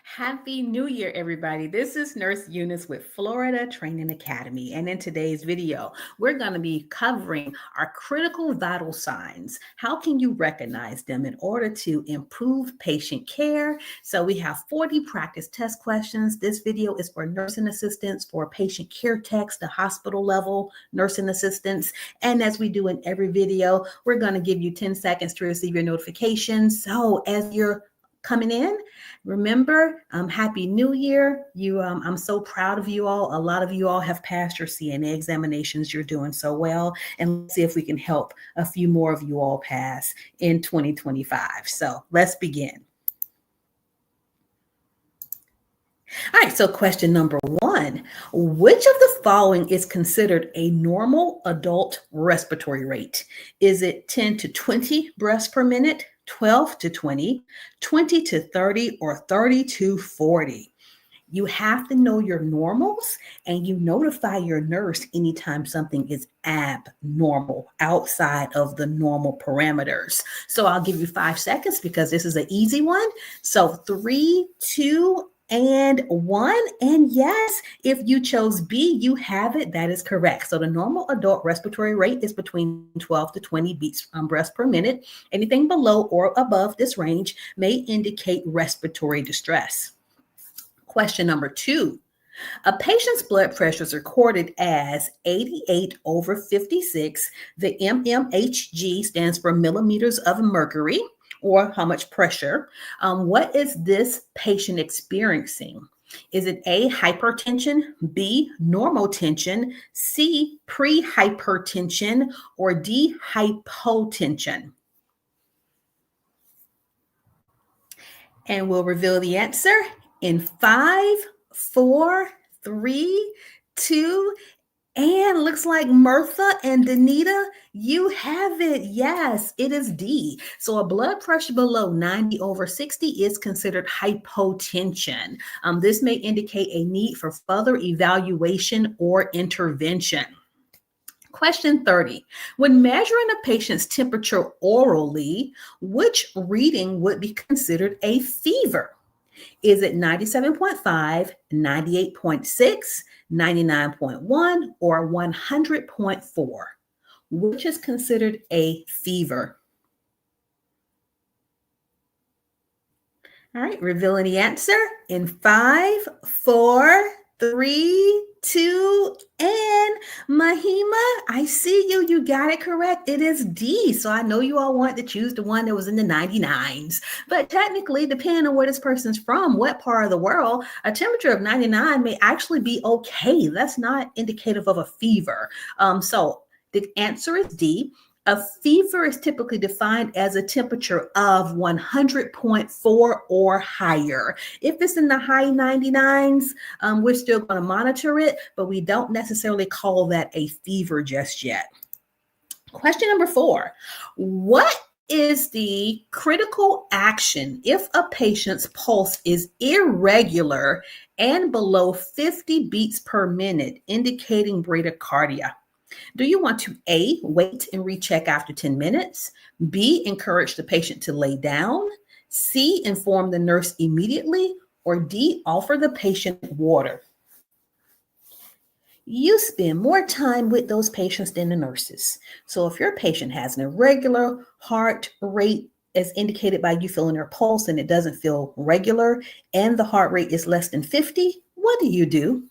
Happy New Year, everybody. This is Nurse Eunice with Florida Training Academy. And in today's video, we're going to be covering our critical vital signs. How can you recognize them in order to improve patient care? So we have 40 practice test questions. This video is for nursing assistants, for patient care techs, the hospital level nursing assistants. And as we do in every video, we're going to give you 10 seconds to receive your notifications. So as you're coming in, remember, Happy New Year. I'm so proud of you all. A lot of you all have passed your CNA examinations. You're doing so well. And let's see if we can help a few more of you all pass in 2025. So let's begin. All right, so question number 1. Which of the following is considered a normal adult respiratory rate? Is it 10 to 20 breaths per minute, 12 to 20, 20 to 30, or 30 to 40? You have to know your normals, and you notify your nurse anytime something is abnormal, outside of the normal parameters. So I'll give you 5 seconds because this is an easy one. So 3, 2, and 1. And yes, if you chose B, you have it. That is correct. So the normal adult respiratory rate is between 12 to 20 beats breaths per minute. Anything below or above this range may indicate respiratory distress. Question number 2. A patient's blood pressure is recorded as 88/56. The mmHg stands for millimeters of mercury, or how much pressure. What is this patient experiencing? Is it A, hypertension, B, normal tension, C, pre-hypertension, or D, hypotension? And we'll reveal the answer in 5, 4, 3, 2, and looks like Mirtha and Danita, you have it. Yes, it is D. So a blood pressure below 90/60 is considered hypotension. This may indicate a need for further evaluation or intervention. Question 30. When measuring a patient's temperature orally, which reading would be considered a fever? Is it 97.5, 98.6, 99.1, or 100.4? Which is considered a fever? All right, revealing the answer in 5, 4, 3, 2, and Mahima, I see you. You got it correct. It is D. So I know you all want to choose the one that was in the 99s. But technically, depending on where this person's from, what part of the world, a temperature of 99 may actually be okay. That's not indicative of a fever. So the answer is D. A fever is typically defined as a temperature of 100.4 or higher. If it's in the high 99s, we're still going to monitor it, but we don't necessarily call that a fever just yet. Question number 4. What is the critical action if a patient's pulse is irregular and below 50 beats per minute, indicating bradycardia? Do you want to A, wait and recheck after 10 minutes, B, encourage the patient to lay down, C, inform the nurse immediately, or D, offer the patient water? You spend more time with those patients than the nurses. So if your patient has an irregular heart rate as indicated by you feeling their pulse and it doesn't feel regular and the heart rate is less than 50, what do?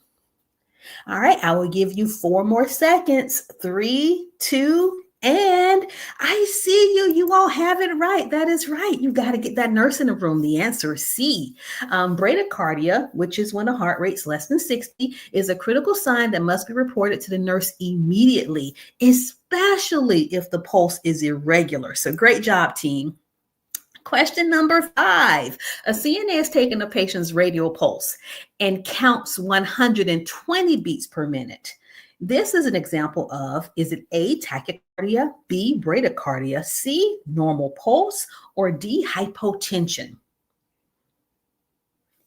All right, I will give you 4 more seconds. 3, 2, and I see you. You all have it right. That is right. You got to get that nurse in the room. The answer is C. Bradycardia, which is when the heart rate's less than 60, is a critical sign that must be reported to the nurse immediately, especially if the pulse is irregular. So great job, team. Question number 5. A CNA is taking a patient's radial pulse and counts 120 beats per minute. This is an example of, is it A, tachycardia, B, bradycardia, C, normal pulse, or D, hypotension?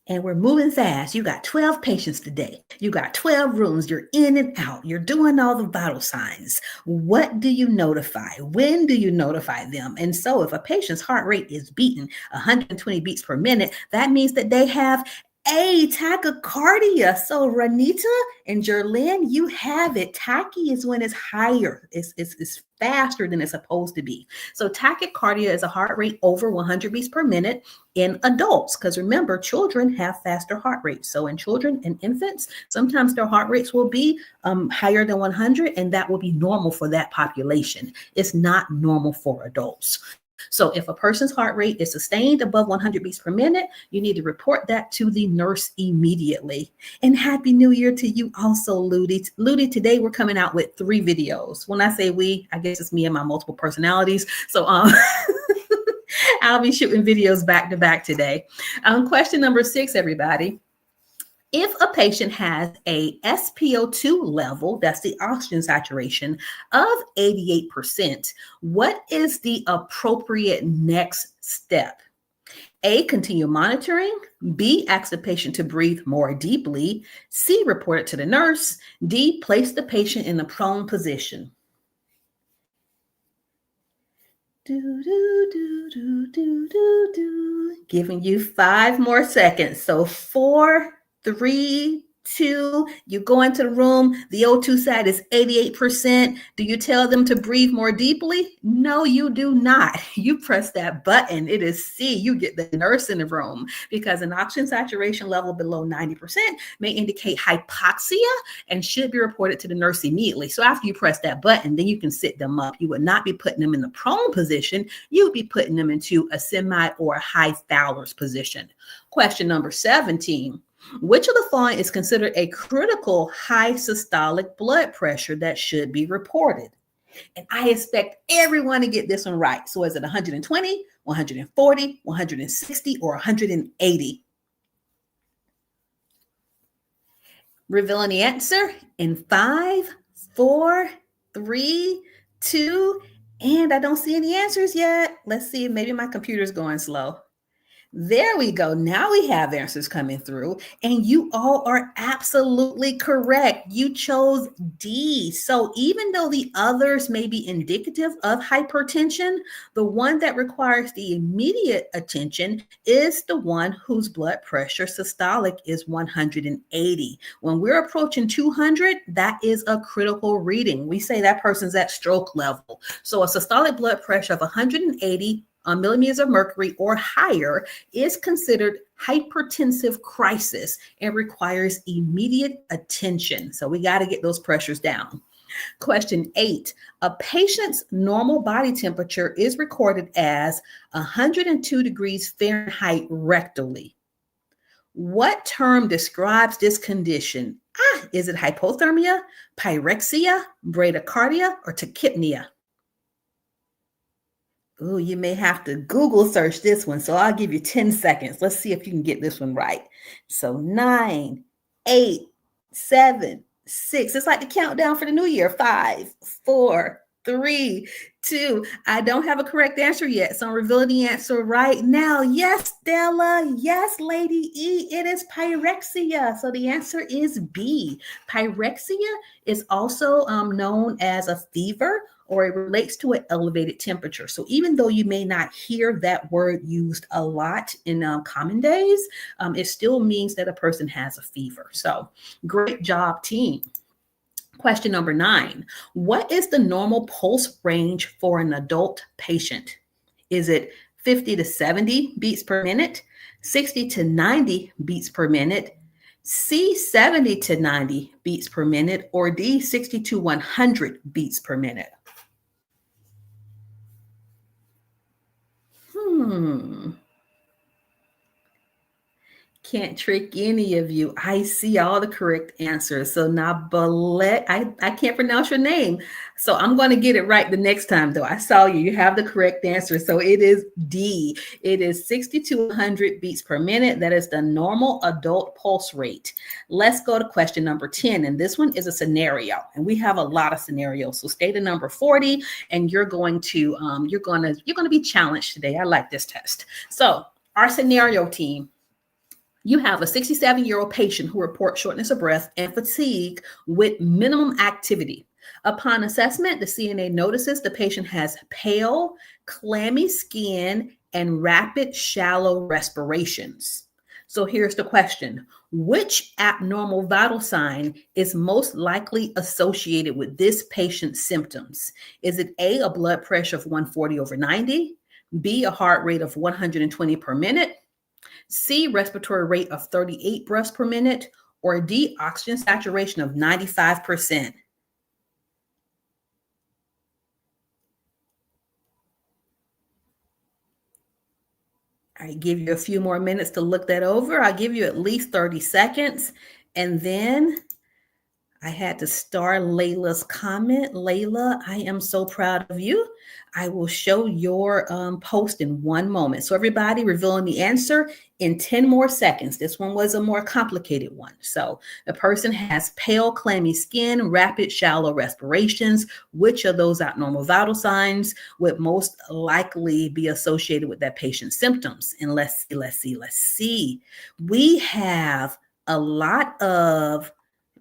and we're moving fast. You got 12 patients today. You got 12 rooms. You're in and out. You're doing all the vital signs. What do you notify? When do you notify them? And so if a patient's heart rate is beating 120 beats per minute, that means that they have a tachycardia. So Ranita and Jerlyn, you have it. Tachy is when it's higher. It's faster than it's supposed to be. So tachycardia is a heart rate over 100 beats per minute in adults, because remember, children have faster heart rates. So in children and infants, sometimes their heart rates will be higher than 100, and that will be normal for that population. It's not normal for adults. So if a person's heart rate is sustained above 100 beats per minute, you need to report that to the nurse immediately. And Happy New Year to you also, Ludi. Ludi, today we're coming out with 3 videos. When I say we, I guess it's me and my multiple personalities. So I'll be shooting videos back to back today. Question number 6, everybody. If a patient has a SpO2 level, that's the oxygen saturation, of 88%, what is the appropriate next step? A, continue monitoring. B, ask the patient to breathe more deeply. C, report it to the nurse. D, place the patient in the prone position. Giving you 5 more seconds. So 4, 3, 2, you go into the room, the O2 sat is 88%. Do you tell them to breathe more deeply? No, you do not. You press that button. It is C. You get the nurse in the room, because an oxygen saturation level below 90% may indicate hypoxia and should be reported to the nurse immediately. So after you press that button, then you can sit them up. You would not be putting them in the prone position. You would be putting them into a semi or high Fowler's position. Question number 17. Which of the following is considered a critical high systolic blood pressure that should be reported? And I expect everyone to get this one right. So is it 120, 140, 160, or 180? Revealing the answer in 5, 4, 3, 2, and I don't see any answers yet. Let's see, maybe my computer's going slow. There we go. Now we have answers coming through, and you all are absolutely correct. You chose D. So even though the others may be indicative of hypertension, the one that requires the immediate attention is the one whose blood pressure systolic is 180. When we're approaching 200, that is a critical reading. We say that person's at stroke level. So a systolic blood pressure of 180 millimeters of mercury or higher is considered hypertensive crisis and requires immediate attention. So we got to get those pressures down. Question 8, a patient's normal body temperature is recorded as 102 degrees Fahrenheit rectally. What term describes this condition? Is it hypothermia, pyrexia, bradycardia, or tachypnea? Oh, you may have to Google search this one. So I'll give you 10 seconds. Let's see if you can get this one right. So 9, 8, 7, 6. It's like the countdown for the new year. 5, 4, 3, 2. I don't have a correct answer yet, so I'm revealing the answer right now. Yes, Stella. Yes, Lady E. It is pyrexia. So the answer is B. Pyrexia is also known as a fever, or it relates to an elevated temperature. So even though you may not hear that word used a lot in common days, it still means that a person has a fever. So great job, team. Question number 9. What is the normal pulse range for an adult patient? Is it 50 to 70 beats per minute, 60 to 90 beats per minute, C, 70 to 90 beats per minute, or D, 60 to 100 beats per minute? Can't trick any of you. I see all the correct answers. So now, Ballet, I can't pronounce your name. So I'm going to get it right the next time, though. I saw you. You have the correct answer. So it is D. It is 60 to 100 beats per minute. That is the normal adult pulse rate. Let's go to question number 10. And this one is a scenario. And we have a lot of scenarios. So stay to number 40, and you're going to be challenged today. I like this test. So our scenario team. You have a 67-year-old patient who reports shortness of breath and fatigue with minimum activity. Upon assessment, the CNA notices the patient has pale, clammy skin and rapid, shallow respirations. So here's the question. Which abnormal vital sign is most likely associated with this patient's symptoms? Is it A, a blood pressure of 140/90, B, a heart rate of 120 per minute, C, respiratory rate of 38 breaths per minute, or D, oxygen saturation of 95%? I give you a few more minutes to look that over. I'll give you at least 30 seconds. And then I had to star Layla's comment. Layla, I am so proud of you. I will show your post in one moment. So everybody revealing the answer in 10 more seconds. This one was a more complicated one. So the person has pale, clammy skin, rapid, shallow respirations. Which of those abnormal vital signs would most likely be associated with that patient's symptoms? And let's see. We have a lot of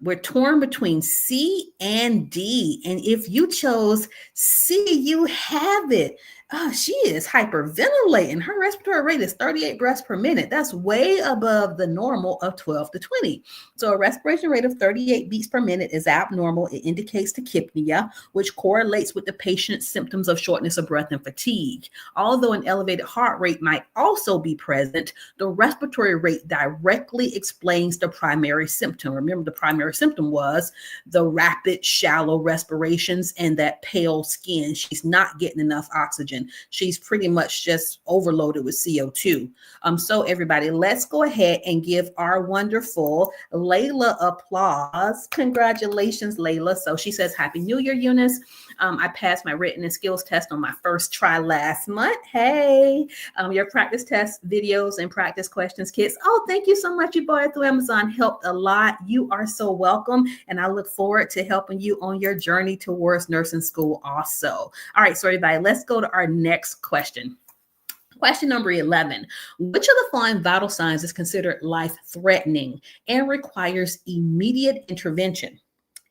we're torn between C and D. And if you chose C, you have it. Oh, she is hyperventilating. Her respiratory rate is 38 breaths per minute. That's way above the normal of 12 to 20. So a respiration rate of 38 beats per minute is abnormal. It indicates tachypnea, which correlates with the patient's symptoms of shortness of breath and fatigue. Although an elevated heart rate might also be present, the respiratory rate directly explains the primary symptom. Remember, the primary symptom was the rapid, shallow respirations and that pale skin. She's not getting enough oxygen. She's pretty much just overloaded with CO2. So everybody, let's go ahead and give our wonderful Layla applause. Congratulations, Layla. So she says, Happy New Year, Eunice. I passed my written and skills test on my first try last month. Hey, your practice test videos and practice questions kits. Oh, thank you so much. You bought it through Amazon. Helped a lot. You are so welcome. And I look forward to helping you on your journey towards nursing school also. All right, so everybody, let's go to our next question. Question number 11. Which of the following vital signs is considered life-threatening and requires immediate intervention?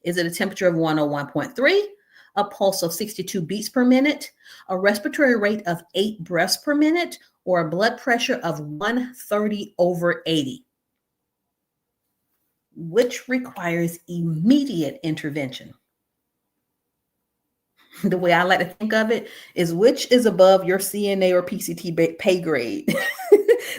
Is it a temperature of 101.3, a pulse of 62 beats per minute, a respiratory rate of 8 breaths per minute, or a blood pressure of 130/80? Which requires immediate intervention? The way I like to think of it is which is above your CNA or PCT pay grade.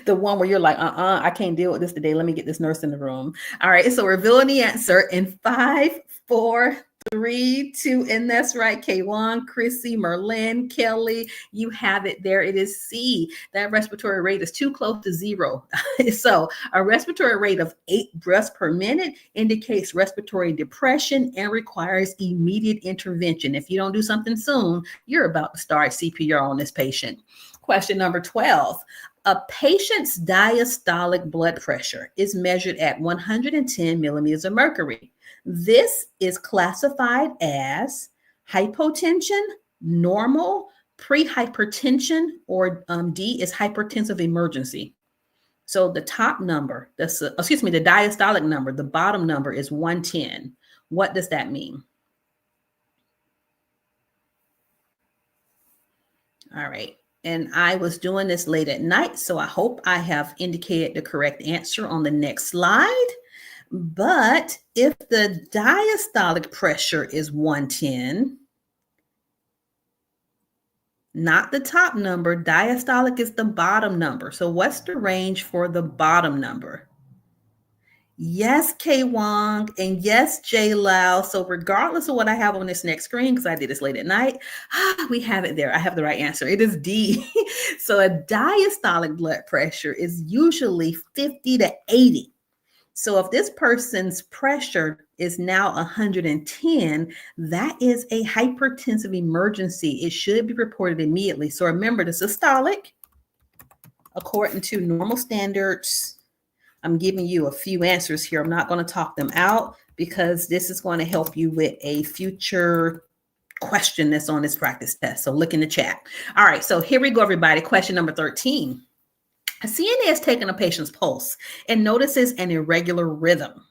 The one where you're like, I can't deal with this today. Let me get this nurse in the room. All right, so revealing the answer in 5, 4, 3, 2, and that's right, K1, Chrissy, Merlin, Kelly, you have it there. It is C. That respiratory rate is too close to 0. So a respiratory rate of 8 breaths per minute indicates respiratory depression and requires immediate intervention. If you don't do something soon, you're about to start CPR on this patient. Question number 12. A patient's diastolic blood pressure is measured at 110 millimeters of mercury. This is classified as hypotension, normal, pre-hypertension, or D is hypertensive emergency. So the top number, the diastolic number, the bottom number is 110. What does that mean? All right. And I was doing this late at night, so I hope I have indicated the correct answer on the next slide. But if the diastolic pressure is 110, not the top number, diastolic is the bottom number. So what's the range for the bottom number? Yes, K Wong, and yes, J Lau. So regardless of what I have on this next screen, because I did this late at night, we have it there. I have the right answer. It is D. So a diastolic blood pressure is usually 50 to 80. So if this person's pressure is now 110, that is a hypertensive emergency. It should be reported immediately. So remember, the systolic, according to normal standards, I'm giving you a few answers here. I'm not going to talk them out because this is going to help you with a future question that's on this practice test. So look in the chat. All right, so here we go, everybody. Question number 13. A CNA has taken a patient's pulse and notices an irregular rhythm.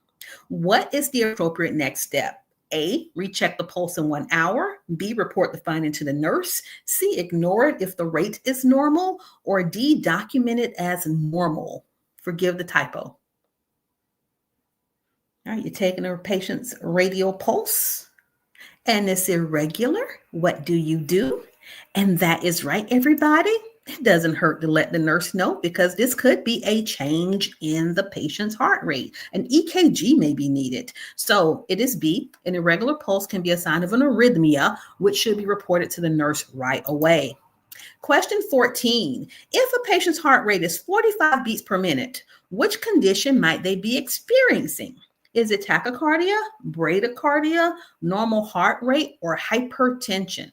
What is the appropriate next step? A, recheck the pulse in 1 hour. B, report the finding to the nurse. C, ignore it if the rate is normal. Or D, document it as normal. Forgive the typo. All right, you're taking a patient's radial pulse and it's irregular. What do you do? And that is right, everybody. It doesn't hurt to let the nurse know because this could be a change in the patient's heart rate. An EKG may be needed. So it is B. An irregular pulse can be a sign of an arrhythmia, which should be reported to the nurse right away. Question 14. If a patient's heart rate is 45 beats per minute, which condition might they be experiencing? Is it tachycardia, bradycardia, normal heart rate, or hypertension?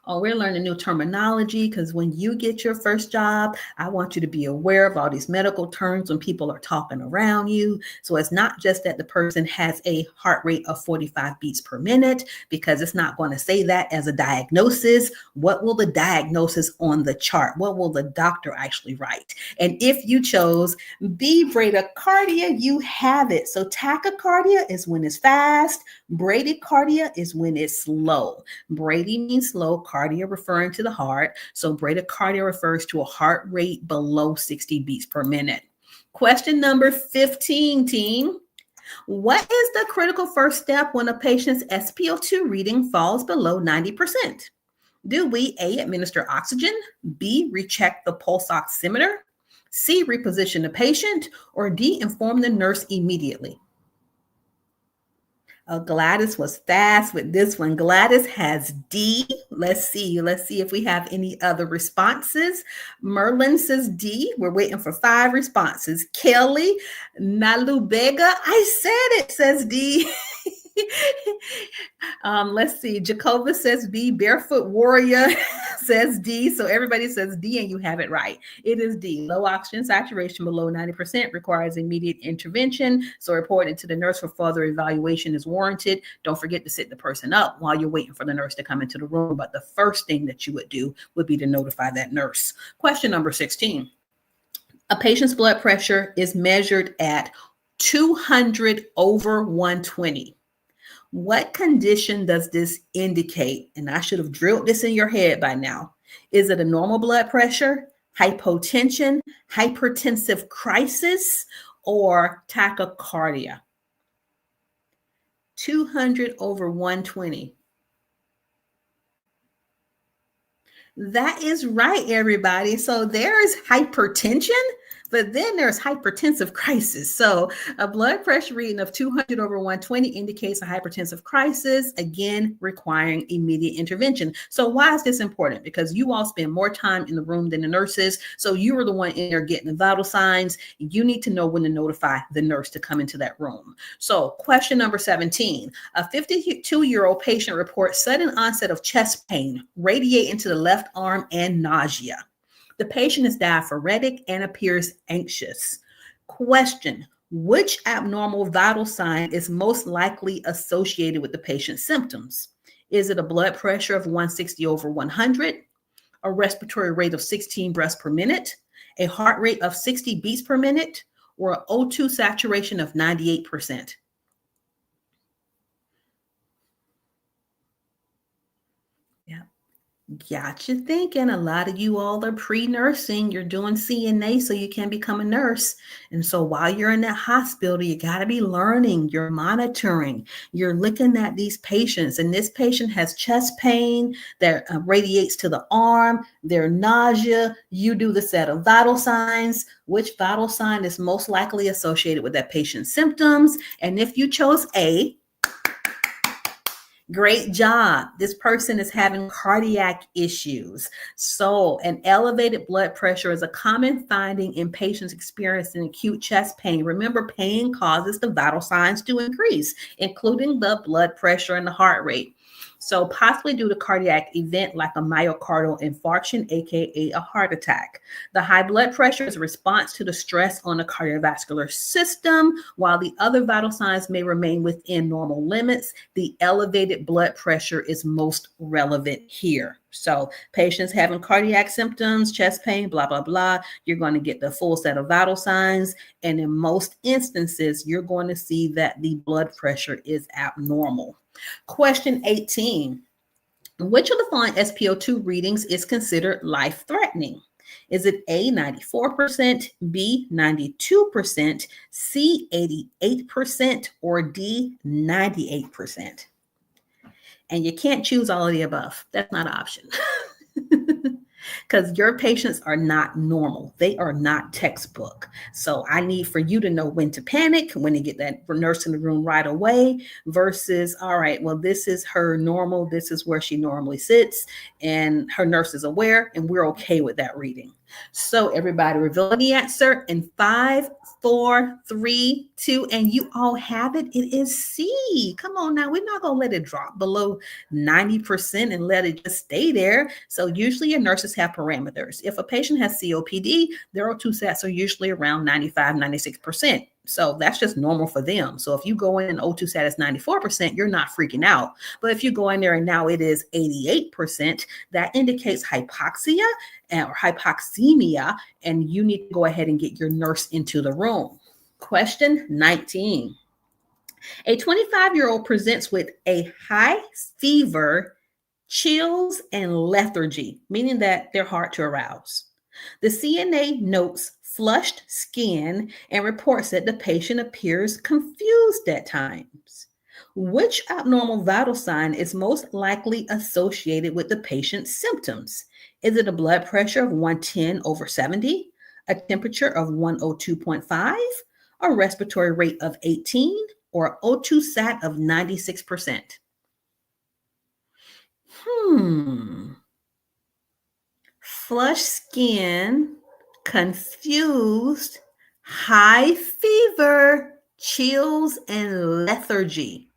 Oh, we're learning new terminology because when you get your first job, I want you to be aware of all these medical terms when people are talking around you. So it's not just that the person has a heart rate of 45 beats per minute, because it's not going to say that as a diagnosis. What will the diagnosis on the chart? What will the doctor actually write? And if you chose B, bradycardia, you have it. So tachycardia is when it's fast. Bradycardia is when it's slow. Brady means slow, cardia referring to the heart. So bradycardia refers to a heart rate below 60 beats per minute. Question number 15, team. What is the critical first step when a patient's SpO2 reading falls below 90%? Do we A, administer oxygen, B, recheck the pulse oximeter, C, reposition the patient, or D, inform the nurse immediately? Gladys was fast with this one. Gladys has D. Let's see if we have any other responses. Merlin says D. We're waiting for 5 responses. Kelly Nalubega, I said it, says D. Let's see. Jacoba says B. Barefoot Warrior says D. So everybody says D, and you have it right. It is D. Low oxygen saturation below 90% requires immediate intervention. So reporting to the nurse for further evaluation is warranted. Don't forget to sit the person up while you're waiting for the nurse to come into the room. But the first thing that you would do would be to notify that nurse. Question number 16. A patient's blood pressure is measured at 200 over 120. What condition does this indicate? And I should have drilled this in your head by now. Is it a normal blood pressure, hypotension, hypertensive crisis, or tachycardia? 200 over 120. That is right, everybody. So there's hypertension, but then there's hypertensive crisis. So a blood pressure reading of 200 over 120 indicates a hypertensive crisis, again, requiring immediate intervention. So why is this important? Because you all spend more time in the room than the nurses. So you are the one in there getting the vital signs. You need to know when to notify the nurse to come into that room. So question number 17, a 52-year-old patient reports sudden onset of chest pain, radiating to the left arm and nausea. The patient is diaphoretic and appears anxious. Question, which abnormal vital sign is most likely associated with the patient's symptoms? Is it a blood pressure of 160 over 100, a respiratory rate of 16 breaths per minute, a heart rate of 60 beats per minute, or an O2 saturation of 98%? Got you thinking. A lot of you all are pre-nursing. You're doing CNA so you can become a nurse. And so while you're in that hospital, you got to be learning. You're monitoring. You're looking at these patients. And this patient has chest pain that radiates to the arm. Their nausea. You do the set of vital signs. Which vital sign is most likely associated with that patient's symptoms? And if you chose A, great job. This person is having cardiac issues. So an elevated blood pressure is a common finding in patients experiencing acute chest pain. Remember, pain causes the vital signs to increase, including the blood pressure and the heart rate. So possibly due to cardiac event like a myocardial infarction, aka a heart attack. The high blood pressure is a response to the stress on the cardiovascular system, while the other vital signs may remain within normal limits. The elevated blood pressure is most relevant here. So patients having cardiac symptoms, chest pain, blah, blah, blah, you're going to get the full set of vital signs. And in most instances, you're going to see that the blood pressure is abnormal. Question 18. Which of the following SpO2 readings is considered life-threatening? Is it A, 94%, B, 92%, C, 88%, or D, 98%? And you can't choose all of the above. That's not an option. Because your patients are not normal. They are not textbook. So I need for you to know when to panic, when to get that nurse in the room right away versus, all right, well, this is her normal. This is where she normally sits and her nurse is aware and we're okay with that reading. So everybody reveal the answer in 5, 4, 3, 2, and you all have it. It is C. Come on now. We're not going to let it drop below 90% and let it just stay there. So usually your nurses have parameters. If a patient has COPD, their O2 sats are usually around 95, 96%. So that's just normal for them. So if you go in and O2 sat is 94%, you're not freaking out. But if you go in there and now it is 88%, that indicates hypoxia or hypoxemia, and you need to go ahead and get your nurse into the room. Question 19. A 25-year-old presents with a high fever, chills, and lethargy, meaning that they're hard to arouse. The CNA notes flushed skin and reports that the patient appears confused at times. Which abnormal vital sign is most likely associated with the patient's symptoms? Is it a blood pressure of 110/70, a temperature of 102.5, a respiratory rate of 18, or O2 sat of 96%? Flushed skin, confused, high fever, chills, and lethargy.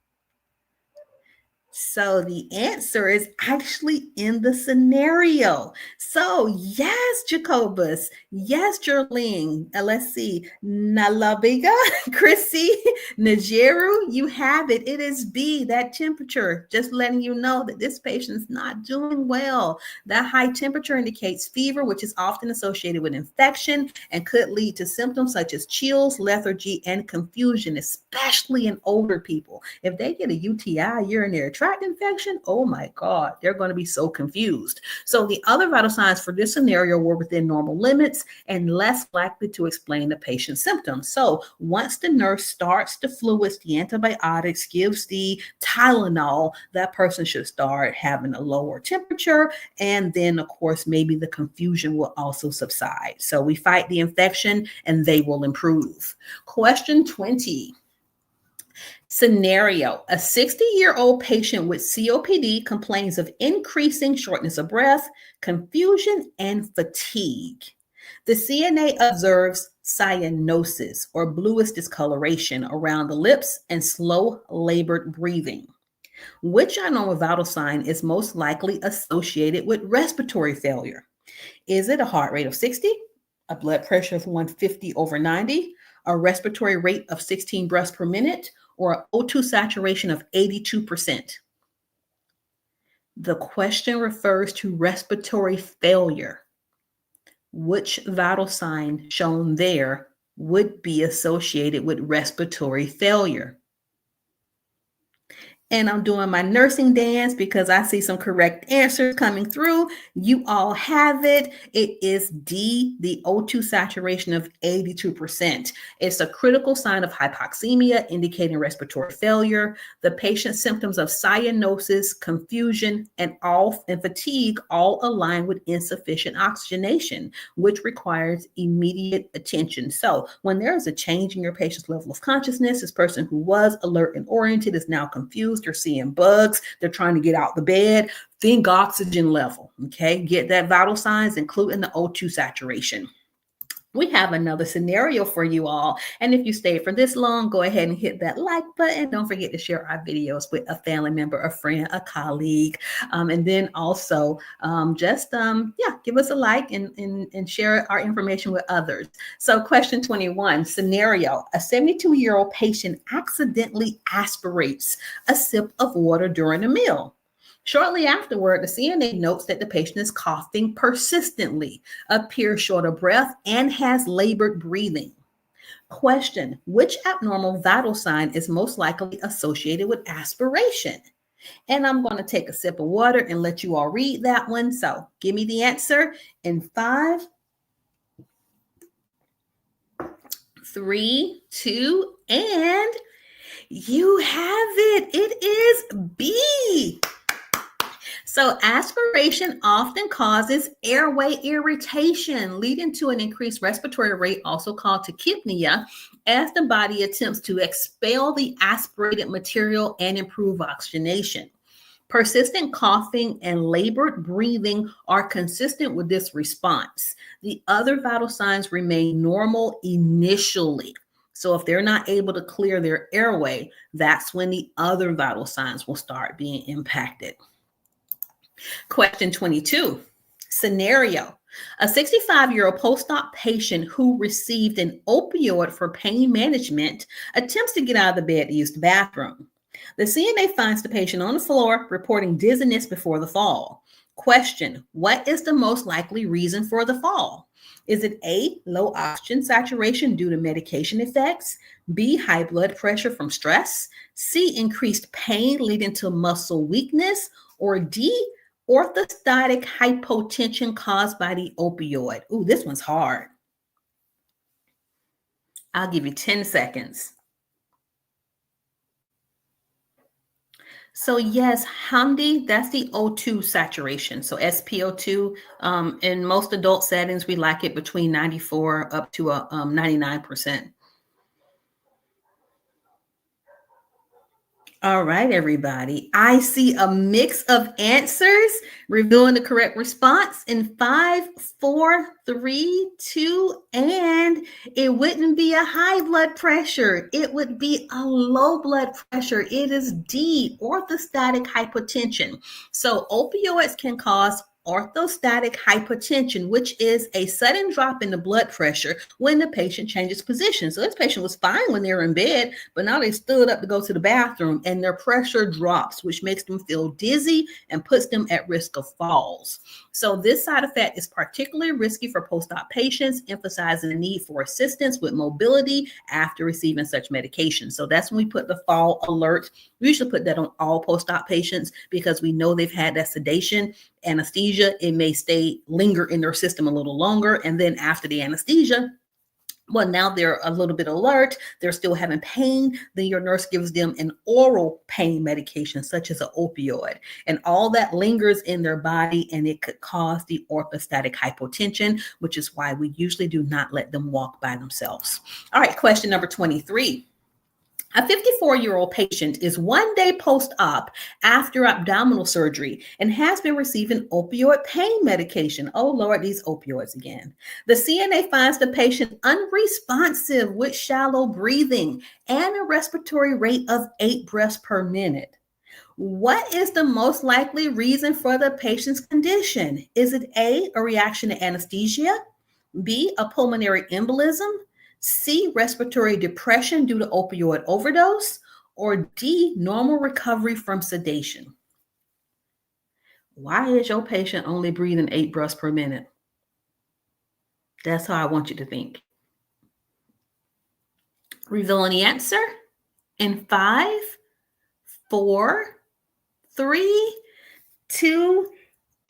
So the answer is actually in the scenario. So yes, Jacobus. Yes, Jerlene. Let's see. Nalabiga, Chrissy, Najeru, you have it. It is B, that temperature. Just letting you know that this patient's not doing well. That high temperature indicates fever, which is often associated with infection and could lead to symptoms such as chills, lethargy, and confusion, especially in older people. If they get a UTI, urinary tract infection, oh my God, they're going to be so confused. So the other vital signs for this scenario were within normal limits and less likely to explain the patient's symptoms. So once the nurse starts the fluids, the antibiotics, gives the Tylenol, that person should start having a lower temperature. And then, of course, maybe the confusion will also subside. So we fight the infection and they will improve. Question 20. Scenario: a 60-year-old patient with COPD complains of increasing shortness of breath, confusion, and fatigue. The CNA observes cyanosis or bluish discoloration around the lips and slow labored breathing. Which abnormal vital sign is most likely associated with respiratory failure? Is it a heart rate of 60, a blood pressure of 150/90, a respiratory rate of 16 breaths per minute, or an O2 saturation of 82%? The question refers to respiratory failure. Which vital sign shown there would be associated with respiratory failure? And I'm doing my nursing dance because I see some correct answers coming through. You all have it. It is D, the O2 saturation of 82%. It's a critical sign of hypoxemia indicating respiratory failure. The patient's symptoms of cyanosis, confusion, and fatigue all align with insufficient oxygenation, which requires immediate attention. So when there is a change in your patient's level of consciousness, this person who was alert and oriented is now confused. They're seeing bugs. They're trying to get out the bed. Think oxygen level. Okay. Get that vital signs, including the O2 saturation. We have another scenario for you all. And if you stayed for this long, go ahead and hit that like button. Don't forget to share our videos with a family member, a friend, a colleague. And then also give us a like and share our information with others. So question 21, scenario: a 72-year-old patient accidentally aspirates a sip of water during a meal. Shortly afterward, the CNA notes that the patient is coughing persistently, appears short of breath, and has labored breathing. Question: which abnormal vital sign is most likely associated with aspiration? And I'm going to take a sip of water and let you all read that one. So give me the answer in 5, 3, 2, and you have it. It is B. So aspiration often causes airway irritation, leading to an increased respiratory rate, also called tachypnea, as the body attempts to expel the aspirated material and improve oxygenation. Persistent coughing and labored breathing are consistent with this response. The other vital signs remain normal initially. So if they're not able to clear their airway, that's when the other vital signs will start being impacted. Question 22, scenario. A 65-year-old post-op patient who received an opioid for pain management attempts to get out of the bed to use the bathroom. The CNA finds the patient on the floor reporting dizziness before the fall. Question: what is the most likely reason for the fall? Is it A, low oxygen saturation due to medication effects, B, high blood pressure from stress, C, increased pain leading to muscle weakness, or D, orthostatic hypotension caused by the opioid? Ooh, this one's hard. I'll give you 10 seconds. So yes, Hamdi, that's the O2 saturation. So SpO2, in most adult settings, we like it between 94 up to 99%. All right, everybody. I see a mix of answers revealing the correct response in 5, 4, 3, 2, and it wouldn't be a high blood pressure. It would be a low blood pressure. It is D, orthostatic hypotension. So opioids can cause orthostatic hypotension, which is a sudden drop in the blood pressure when the patient changes position. So this patient was fine when they were in bed, but now they stood up to go to the bathroom and their pressure drops, which makes them feel dizzy and puts them at risk of falls. So this side effect is particularly risky for post-op patients, emphasizing the need for assistance with mobility after receiving such medication. So that's when we put the fall alert. We usually put that on all post-op patients because we know they've had that sedation, anesthesia. It may linger in their system a little longer. And then after the anesthesia, well, now they're a little bit alert. They're still having pain. Then your nurse gives them an oral pain medication, such as an opioid. And all that lingers in their body, and it could cause the orthostatic hypotension, which is why we usually do not let them walk by themselves. All right, question number 23. A 54-year-old patient is 1 day post-op after abdominal surgery and has been receiving opioid pain medication. Oh, Lord, these opioids again. The CNA finds the patient unresponsive with shallow breathing and a respiratory rate of 8 breaths per minute. What is the most likely reason for the patient's condition? Is it A, a reaction to anesthesia, B, a pulmonary embolism, C, respiratory depression due to opioid overdose, or D, normal recovery from sedation? Why is your patient only breathing 8 breaths per minute? That's how I want you to think. Revealing the answer in 5, 4, 3, 2,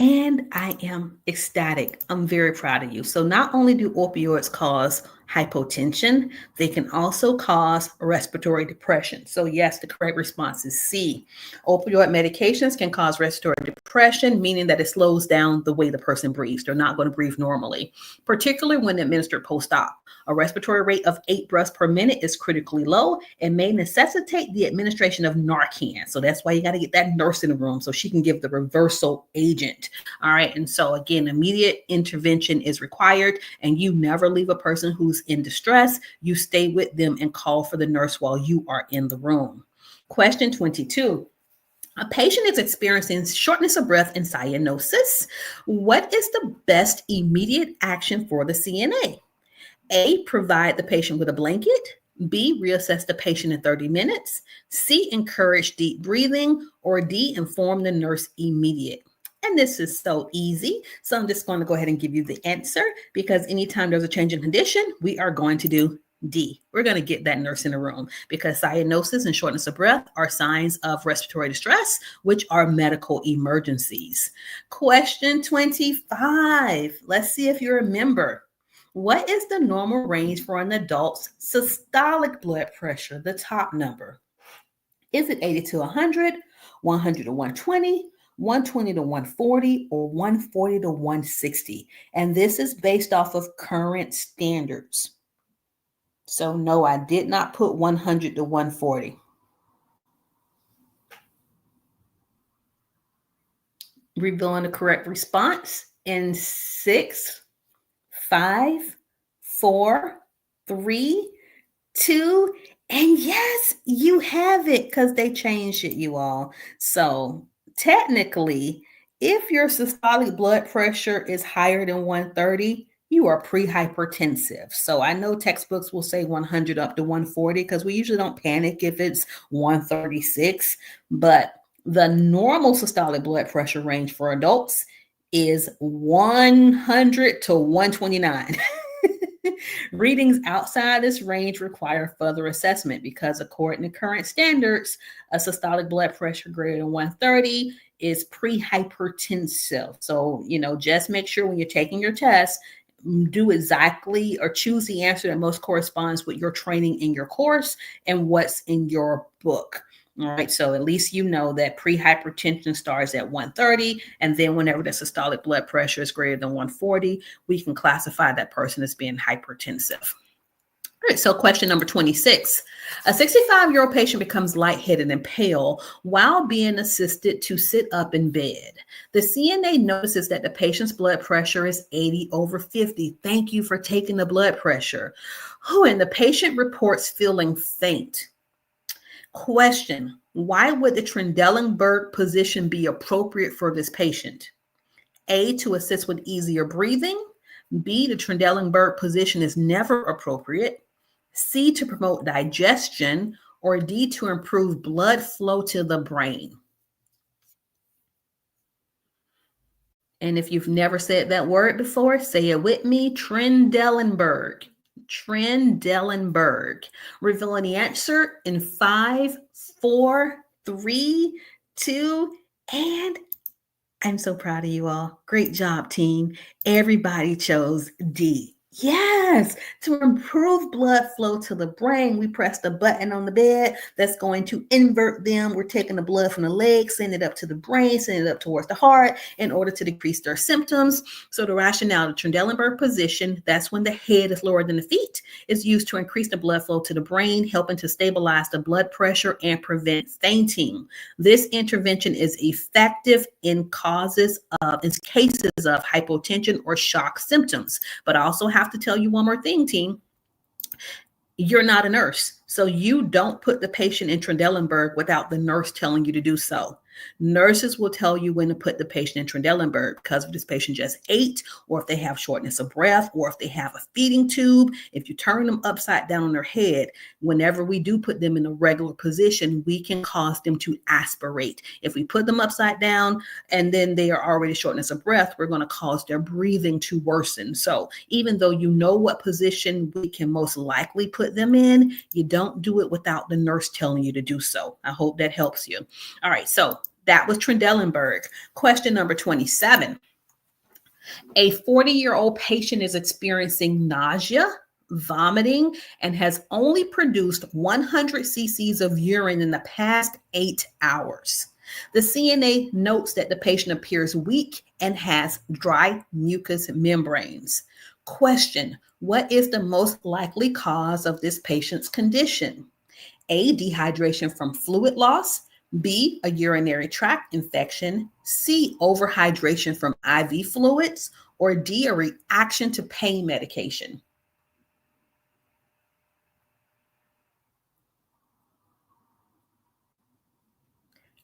and I am ecstatic. I'm very proud of you. So not only do opioids cause hypotension, they can also cause respiratory depression. So yes, the correct response is C. Opioid medications can cause respiratory depression, meaning that it slows down the way the person breathes. They're not going to breathe normally, particularly when administered post-op. A respiratory rate of 8 breaths per minute is critically low and may necessitate the administration of Narcan. So that's why you got to get that nurse in the room so she can give the reversal agent. All right. And so again, immediate intervention is required, and you never leave a person who's in distress. You stay with them and call for the nurse while you are in the room. Question 22. A patient is experiencing shortness of breath and cyanosis. What is the best immediate action for the CNA? A, provide the patient with a blanket. B, reassess the patient in 30 minutes. C, encourage deep breathing. Or D, inform the nurse immediate. And this is so easy. So I'm just going to go ahead and give you the answer, because anytime there's a change in condition, we are going to do D. We're going to get that nurse in the room, because cyanosis and shortness of breath are signs of respiratory distress, which are medical emergencies. Question 25. Let's see if you remember. What is the normal range for an adult's systolic blood pressure, the top number? Is it 80 to 100, 100 to 120, 120 to 140, or 140 to 160? And this is based off of current standards. So no, I did not put 100 to 140. Revealing the correct response in 6, 5, 4, 3, 2, and yes, you have it, because they changed it, you all. So technically, if your systolic blood pressure is higher than 130, you are pre-hypertensive. So I know textbooks will say 100 up to 140, because we usually don't panic if it's 136, but the normal systolic blood pressure range for adults is 100 to 129. Readings outside this range require further assessment, because according to current standards, a systolic blood pressure greater than 130 is pre-hypertensive. So, just make sure when you're taking your test, do exactly or choose the answer that most corresponds with your training in your course and what's in your book. All right, so at least you know that pre-hypertension starts at 130, and then whenever the systolic blood pressure is greater than 140, we can classify that person as being hypertensive. All right, so question number 26. A 65-year-old patient becomes lightheaded and pale while being assisted to sit up in bed. The CNA notices that the patient's blood pressure is 80 over 50. Thank you for taking the blood pressure. And the patient reports feeling faint. Question: why would the Trendelenburg position be appropriate for this patient? A, to assist with easier breathing. B, the Trendelenburg position is never appropriate. C, to promote digestion. Or D, to improve blood flow to the brain. And if you've never said that word before, say it with me: Trendelenburg. Trendelenburg. Revealing the answer in 5, 4, 3, 2, and I'm so proud of you all. Great job, team. Everybody chose D. Yes, to improve blood flow to the brain, we press the button on the bed that's going to invert them. We're taking the blood from the legs, sending it up to the brain, sending it up towards the heart in order to decrease their symptoms. So the rationale, the Trendelenburg position, that's when the head is lower than the feet, is used to increase the blood flow to the brain, helping to stabilize the blood pressure and prevent fainting. This intervention is effective in cases of hypotension or shock symptoms. But I also have to tell you one more thing, team. You're not a nurse, so you don't put the patient in Trendelenburg without the nurse telling you to do so. Nurses will tell you when to put the patient in Trendelenburg because if this patient just ate, or if they have shortness of breath, or if they have a feeding tube. If you turn them upside down on their head, whenever we do put them in a regular position, we can cause them to aspirate. If we put them upside down and then they are already shortness of breath, we're going to cause their breathing to worsen. So even though you know what position we can most likely put them in, you don't do it without the nurse telling you to do so. I hope that helps you. All right, so that was Trendelenburg. Question number 27. A 40-year-old patient is experiencing nausea, vomiting, and has only produced 100 cc's of urine in the past 8 hours. The CNA notes that the patient appears weak and has dry mucous membranes. Question: what is the most likely cause of this patient's condition? A, dehydration from fluid loss. B, a urinary tract infection. C, overhydration from IV fluids. Or D, a reaction to pain medication.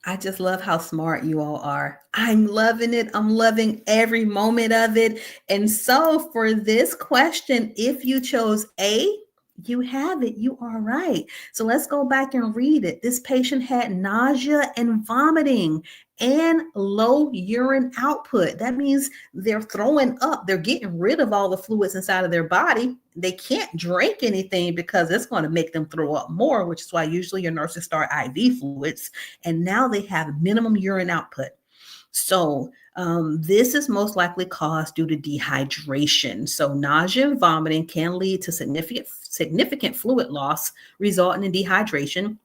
I just love how smart you all are. I'm loving it. I'm loving every moment of it. And so for this question, if you chose A, You have it. You are right. So let's go back and read it. This patient had nausea and vomiting and low urine output. That means they're throwing up. They're getting rid of all the fluids inside of their body. They can't drink anything because it's going to make them throw up more, which is why usually your nurses start IV fluids. And now they have minimum urine output. So this is most likely caused due to dehydration. So nausea and vomiting can lead to significant fluid loss, resulting in dehydration.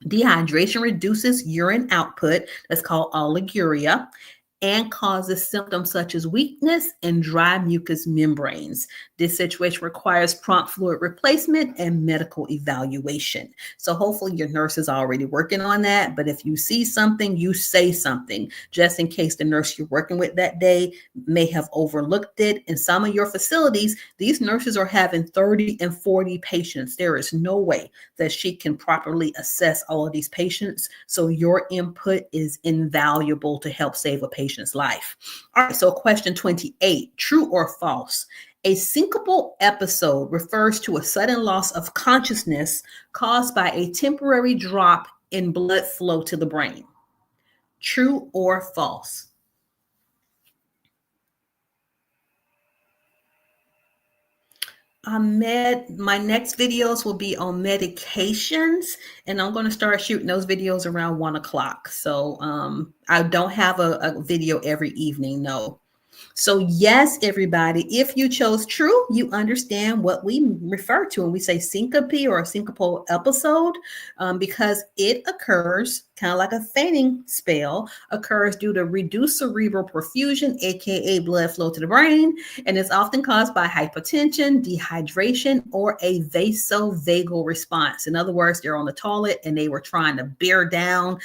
Dehydration reduces urine output, that's called oliguria, and causes symptoms such as weakness and dry mucous membranes. This situation requires prompt fluid replacement and medical evaluation. So hopefully your nurse is already working on that. But if you see something, you say something, just in case the nurse you're working with that day may have overlooked it. In some of your facilities, these nurses are having 30 and 40 patients. There is no way that she can properly assess all of these patients. So your input is invaluable to help save a patient's life. All right, so question 28, true or false? A syncopal episode refers to a sudden loss of consciousness caused by a temporary drop in blood flow to the brain. True or false? My next videos will be on medications, and I'm going to start shooting those videos around 1 o'clock. So I don't have a video every evening, no. So yes, everybody, if you chose true, you understand what we refer to when we say syncope or a syncopal episode, because it occurs kind of like a fainting spell, occurs due to reduced cerebral perfusion, aka blood flow to the brain, and it's often caused by hypotension, dehydration, or a vasovagal response. In other words, they're on the toilet and they were trying to bear down.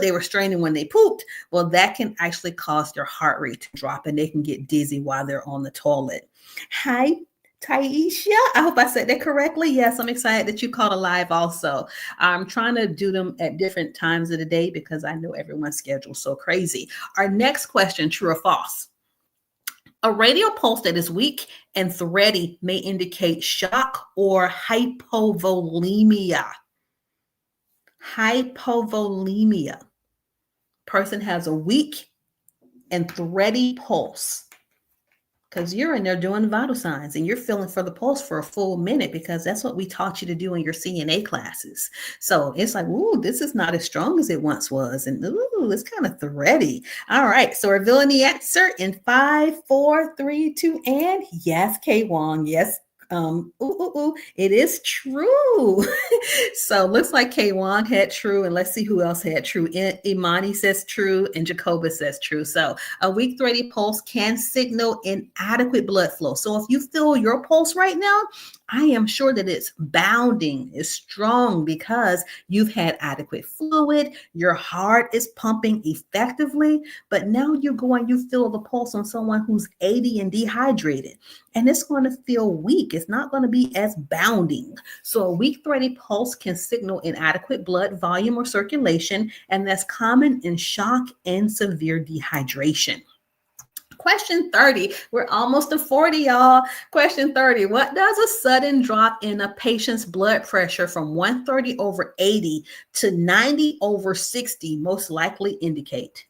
They were straining when they pooped. Well, that can actually cause their heart rate to drop and they can get dizzy while they're on the toilet. Hi, Taisha. I hope I said that correctly. Yes, I'm excited that you called alive also. I'm trying to do them at different times of the day because I know everyone's schedule is so crazy. Our next question, true or false? A radial pulse that is weak and thready may indicate shock or hypovolemia. Hypovolemia. Person has a weak and thready pulse because you're in there doing vital signs and you're feeling for the pulse for a full minute because that's what we taught you to do in your CNA classes. So it's like, ooh, this is not as strong as it once was. And ooh, it's kind of thready. All right. So revealing the answer in 5, 4, 3, 2, and yes, K Wong. Yes. It is true. So looks like K1 had true, and let's see who else had true. Imani says true, and Jacoba says true. So a weak thready pulse can signal inadequate blood flow. So if you feel your pulse right now, I am sure that it's bounding, it's strong because you've had adequate fluid, your heart is pumping effectively, but now you feel the pulse on someone who's 80 and dehydrated, and it's going to feel weak. It's not going to be as bounding. So a weak thready pulse can signal inadequate blood volume or circulation, and that's common in shock and severe dehydration. Question 30. We're almost to 40, y'all. Question 30. What does a sudden drop in a patient's blood pressure from 130/80 to 90/60 most likely indicate?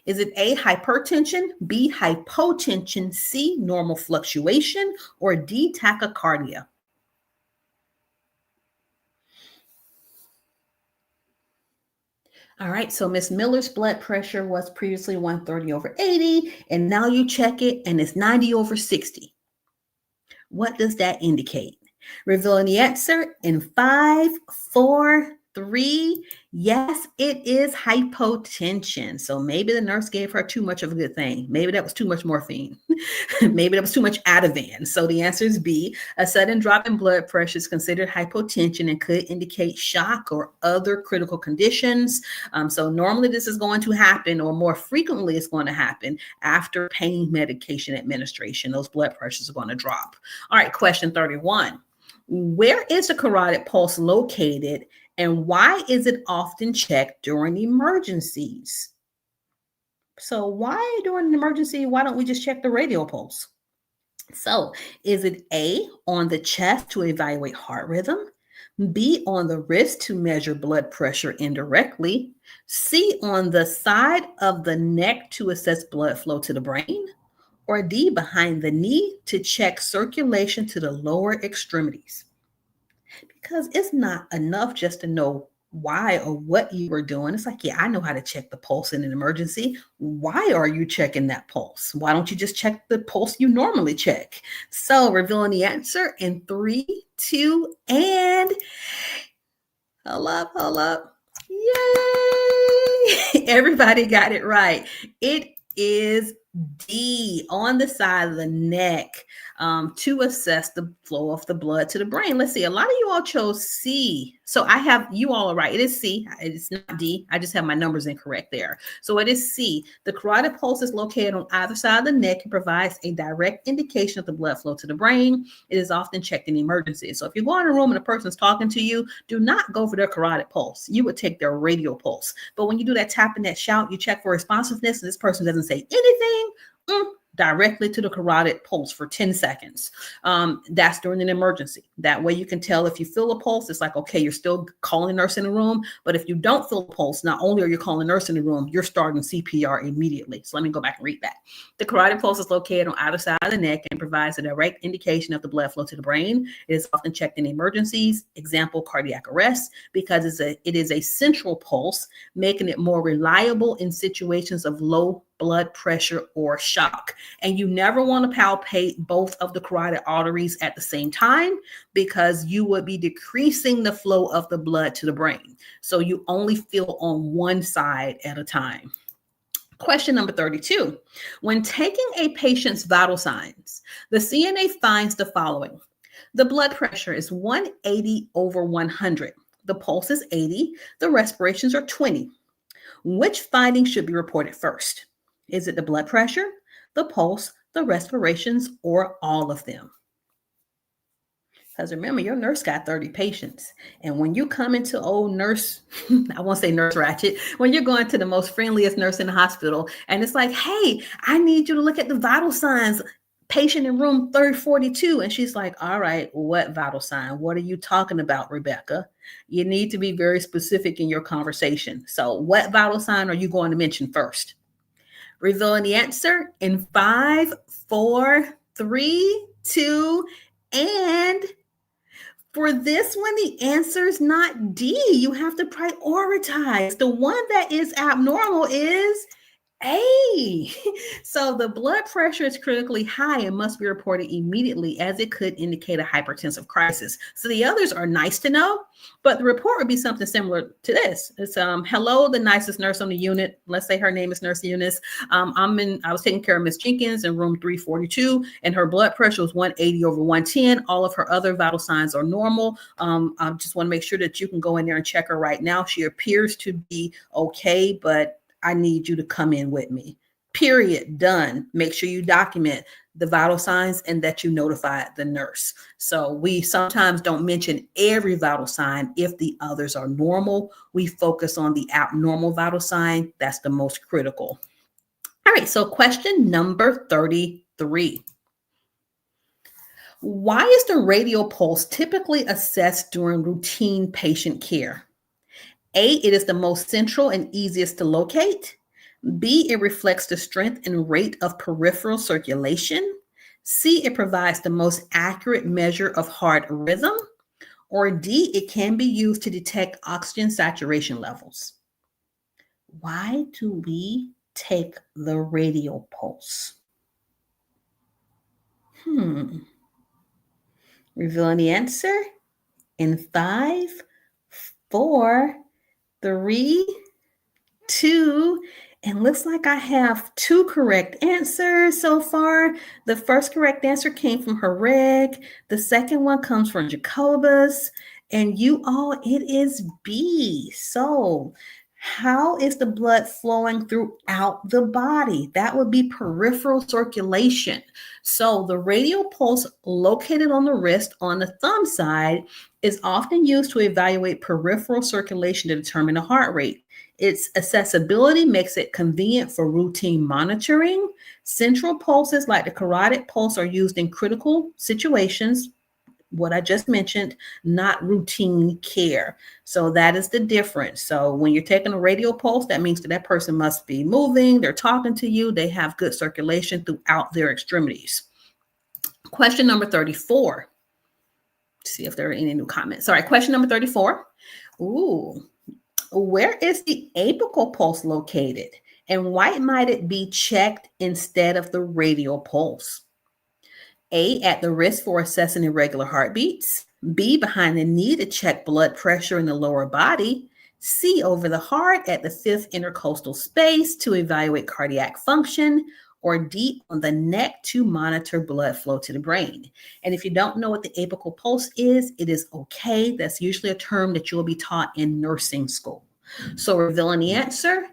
Is it A, hypertension, B, hypotension, C, normal fluctuation, or D, tachycardia? All right, so Miss Miller's blood pressure was previously 130/80, and now you check it and it's 90/60. What does that indicate? Revealing the answer in 5, 4, 3. Yes, it is hypotension. So maybe the nurse gave her too much of a good thing. Maybe that was too much morphine. Maybe that was too much Ativan. So the answer is B. A sudden drop in blood pressure is considered hypotension and could indicate shock or other critical conditions. So normally this is going to happen, or more frequently it's going to happen after pain medication administration. Those blood pressures are going to drop. All right, question 31. Where is the carotid pulse located, and why is it often checked during emergencies? So why during an emergency, why don't we just check the radial pulse? So, is it A, on the chest to evaluate heart rhythm? B, on the wrist to measure blood pressure indirectly? C, on the side of the neck to assess blood flow to the brain? Or D, behind the knee to check circulation to the lower extremities? Because it's not enough just to know why or what you were doing. It's like, yeah, I know how to check the pulse in an emergency. Why are you checking that pulse? Why don't you just check the pulse you normally check? So, revealing the answer in three, two, and hold up, hold up. Yay! Everybody got it right. It is D, on the side of the neck, to assess the flow of the blood to the brain. Let's see. A lot of you all chose C. So I have you all are right. It is C. It's not D. I just have my numbers incorrect there. So it is C. The carotid pulse is located on either side of the neck and provides a direct indication of the blood flow to the brain. It is often checked in emergencies. So if you go in a room and a person's talking to you, do not go for their carotid pulse. You would take their radial pulse. But when you do that tap and that shout, you check for responsiveness, and this person doesn't say anything, directly to the carotid pulse for 10 seconds. That's during an emergency. That way you can tell if you feel a pulse, it's like, okay, you're still calling a nurse in the room. But if you don't feel a pulse, not only are you calling a nurse in the room, you're starting CPR immediately. So let me go back and read that. The carotid pulse is located on either side of the neck and provides a direct indication of the blood flow to the brain. It is often checked in emergencies, example, cardiac arrest, because it is a central pulse, making it more reliable in situations of low blood pressure or shock. And you never want to palpate both of the carotid arteries at the same time, because you would be decreasing the flow of the blood to the brain. So you only feel on one side at a time. Question number 32. When taking a patient's vital signs, the CNA finds the following. The blood pressure is 180 over 100. The pulse is 80. The respirations are 20. Which finding should be reported first? Is it the blood pressure, the pulse, the respirations, or all of them? Because remember, your nurse got 30 patients. And when you come into old nurse, I won't say nurse ratchet, when you're going to the most friendliest nurse in the hospital, and it's like, hey, I need you to look at the vital signs, patient in room 342. And she's like, all right, what vital sign? What are you talking about, Rebecca? You need to be very specific in your conversation. So what vital sign are you going to mention first? Revealing the answer in 5, 4, 3, 2, and for this one, the answer is not D. You have to prioritize. The one that is abnormal is A. So the blood pressure is critically high and must be reported immediately, as it could indicate a hypertensive crisis. So the others are nice to know, but the report would be something similar to this. It's hello, the nicest nurse on the unit. Let's say her name is Nurse Eunice. I was taking care of Miss Jenkins in room 342, and her blood pressure was 180 over 110. All of her other vital signs are normal. I just want to make sure that you can go in there and check her right now. She appears to be okay, but I need you to come in with me. Period. Done. Make sure you document the vital signs and that you notify the nurse. So we sometimes don't mention every vital sign if the others are normal. We focus on the abnormal vital sign. That's the most critical. All right. So question number 33. Why is the radial pulse typically assessed during routine patient care? A, it is the most central and easiest to locate. B, it reflects the strength and rate of peripheral circulation. C, it provides the most accurate measure of heart rhythm. Or D, it can be used to detect oxygen saturation levels. Why do we take the radial pulse? Revealing the answer in 5, 4, 3, 2, and looks like I have 2 correct answers so far. The first correct answer came from Hereg. The second one comes from Jacobus. And you all, it is B. So how is the blood flowing throughout the body? That would be peripheral circulation. So the radial pulse located on the wrist on the thumb side is often used to evaluate peripheral circulation to determine the heart rate. Its accessibility makes it convenient for routine monitoring. Central pulses like the carotid pulse are used in critical situations, what I just mentioned, not routine care. So that is the difference. So when you're taking a radial pulse, that means that that person must be moving, they're talking to you, they have good circulation throughout their extremities. Question number 34. See if there are any new comments. All right, question number 34. Ooh, where is the apical pulse located? And why might it be checked instead of the radial pulse? A, at the wrist for assessing irregular heartbeats. B, behind the knee to check blood pressure in the lower body. C, over the heart at the fifth intercostal space to evaluate cardiac function. Or D, on the neck to monitor blood flow to the brain. And if you don't know what the apical pulse is, it is okay. That's usually a term that you will be taught in nursing school. So revealing the answer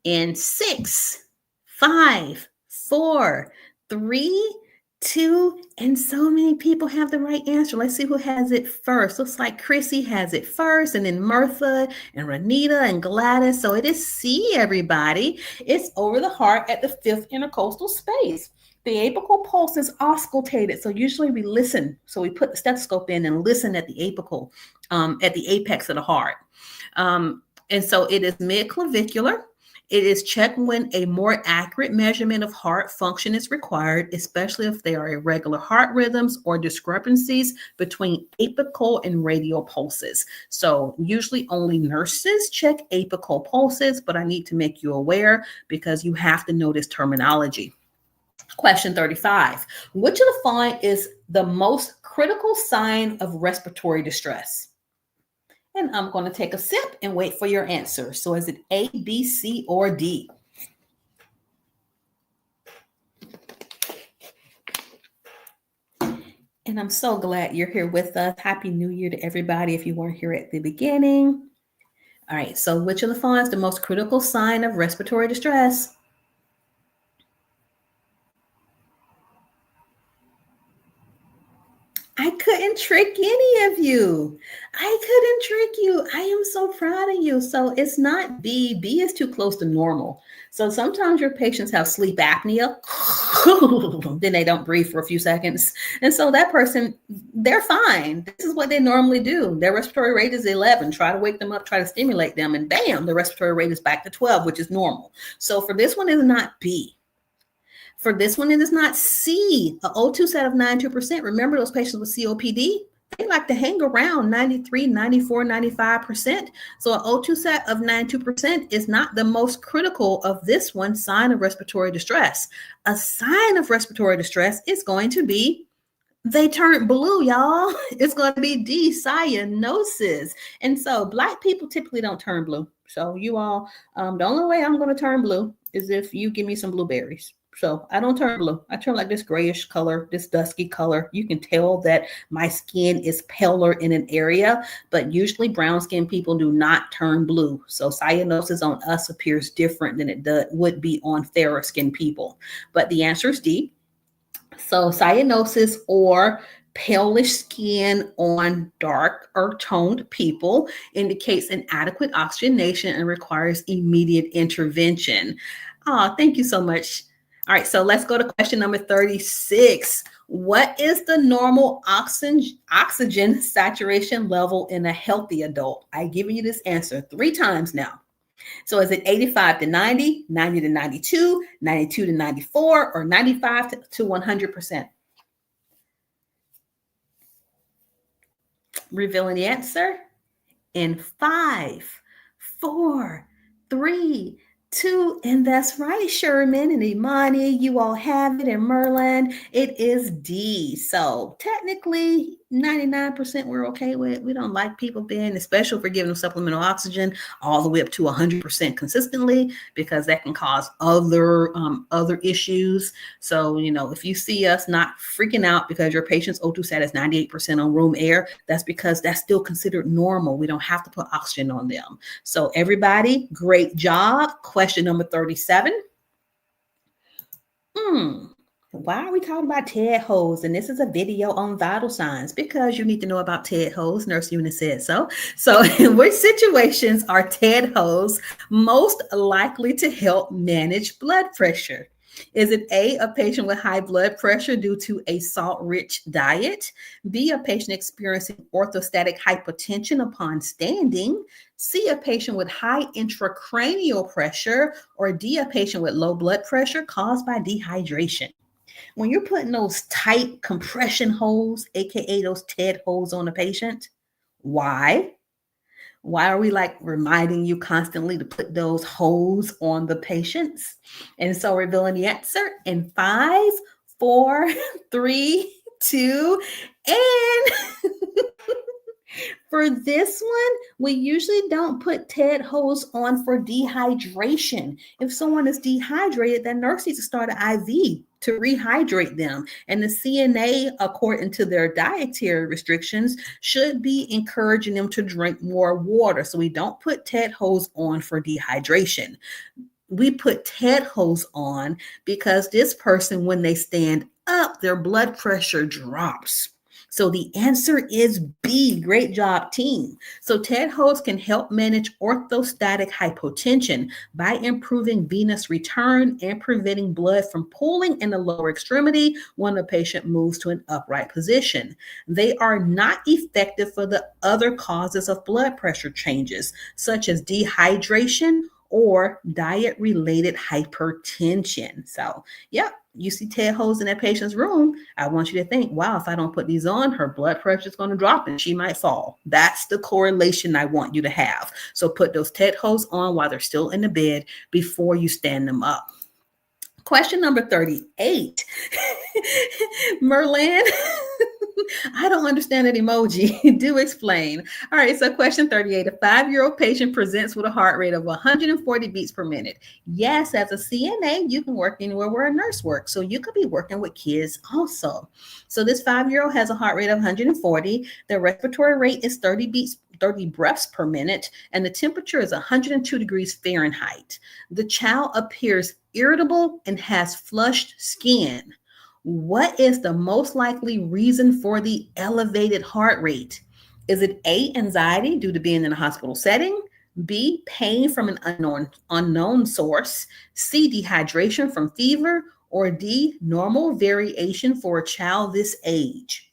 in 6, 5, 4, 3, 2, and so many people have the right answer. Let's see who has it first. Looks like Chrissy has it first, and then Mirtha and Renita and Gladys. So it is C, everybody. It's over the heart at the fifth intercostal space. The apical pulse is auscultated. So usually we listen. So we put the stethoscope in and listen at the apical, at the apex of the heart. And so it is mid-clavicular. It is checked when a more accurate measurement of heart function is required, especially if there are irregular heart rhythms or discrepancies between apical and radial pulses. So usually only nurses check apical pulses, but I need to make you aware because you have to know this terminology. Question 35. Which of the following is the most critical sign of respiratory distress? And I'm going to take a sip and wait for your answer. So is it A, B, C, or D? And I'm so glad you're here with us. Happy New Year to everybody if you weren't here at the beginning. All right, so which of the following is the most critical sign of respiratory distress? I couldn't trick any of you. I couldn't trick you. I am so proud of you. So it's not B. B is too close to normal. So sometimes your patients have sleep apnea. Then they don't breathe for a few seconds. And so that person, they're fine. This is what they normally do. Their respiratory rate is 11. Try to wake them up, try to stimulate them, and bam, the respiratory rate is back to 12, which is normal. So for this one, it is not B. For this one, it is not C, a O2 set of 92%. Remember those patients with COPD? They like to hang around 93, 94, 95%. So an O2 set of 92% is not the most critical of this one sign of respiratory distress. A sign of respiratory distress is going to be they turned blue, y'all. It's going to be D, cyanosis. And so Black people typically don't turn blue. So you all, the only way I'm going to turn blue is if you give me some blueberries. So I don't turn blue. I turn like this grayish color, this dusky color. You can tell that my skin is paler in an area, but usually brown skinned people do not turn blue. So cyanosis on us appears different than it would be on fairer skinned people. But the answer is D. So cyanosis, or palish skin on dark or toned people, indicates inadequate oxygenation and requires immediate intervention. Oh, thank you so much. All right, so let's go to question number 36. What is the normal oxygen saturation level in a healthy adult? I've given you this answer 3 times now. So is it 85 to 90, 90 to 92, 92 to 94, or 95 to 100%? Revealing the answer in 5, 4, 3, 2, and that's right, Sherman and Imani, you all have it, and Merlin, it is D. So technically 99% we're okay with. We don't like people being, especially if we're giving them supplemental oxygen all the way up to 100% consistently, because that can cause other issues. So, if you see us not freaking out because your patient's O2 sat is 98% on room air, that's because that's still considered normal. We don't have to put oxygen on them. So everybody, great job. Question number 37. Why are we talking about TED holes? And this is a video on vital signs because you need to know about TED holes. Nurse Una said so. So, in which situations are TED holes most likely to help manage blood pressure? Is it A, patient with high blood pressure due to a salt-rich diet? B, a patient experiencing orthostatic hypotension upon standing? C, a patient with high intracranial pressure? Or D, a patient with low blood pressure caused by dehydration? When you're putting those tight compression holes, aka those TED holes on a patient, why? Why are we like reminding you constantly to put those holes on the patients? And so revealing the answer in five, four, three, two, and for this one, we usually don't put TED holes on for dehydration. If someone is dehydrated, then nurse needs to start an IV to rehydrate them. And the CNA, according to their dietary restrictions, should be encouraging them to drink more water. So we don't put TED holes on for dehydration. We put TED holes on because this person, when they stand up, their blood pressure drops. So the answer is B. Great job, team. So TED holes can help manage orthostatic hypotension by improving venous return and preventing blood from pooling in the lower extremity when the patient moves to an upright position. They are not effective for the other causes of blood pressure changes, such as dehydration or diet-related hypertension. So, yep, you see TED holes in that patient's room. I want you to think, wow, if I don't put these on, her blood pressure is going to drop and she might fall. That's the correlation I want you to have. So put those TED holes on while they're still in the bed before you stand them up. Question number 38. Merlin, I don't understand that emoji. Do explain. All right, so question 38. A 5-year-old patient presents with a heart rate of 140 beats per minute. Yes, as a CNA, you can work anywhere where a nurse works. So you could be working with kids also. So this 5-year-old has a heart rate of 140. The respiratory rate is 30 breaths per minute, and the temperature is 102 degrees Fahrenheit. The child appears irritable and has flushed skin. What is the most likely reason for the elevated heart rate? Is it A, anxiety due to being in a hospital setting? B, pain from an unknown source? C, dehydration from fever? Or D, normal variation for a child this age?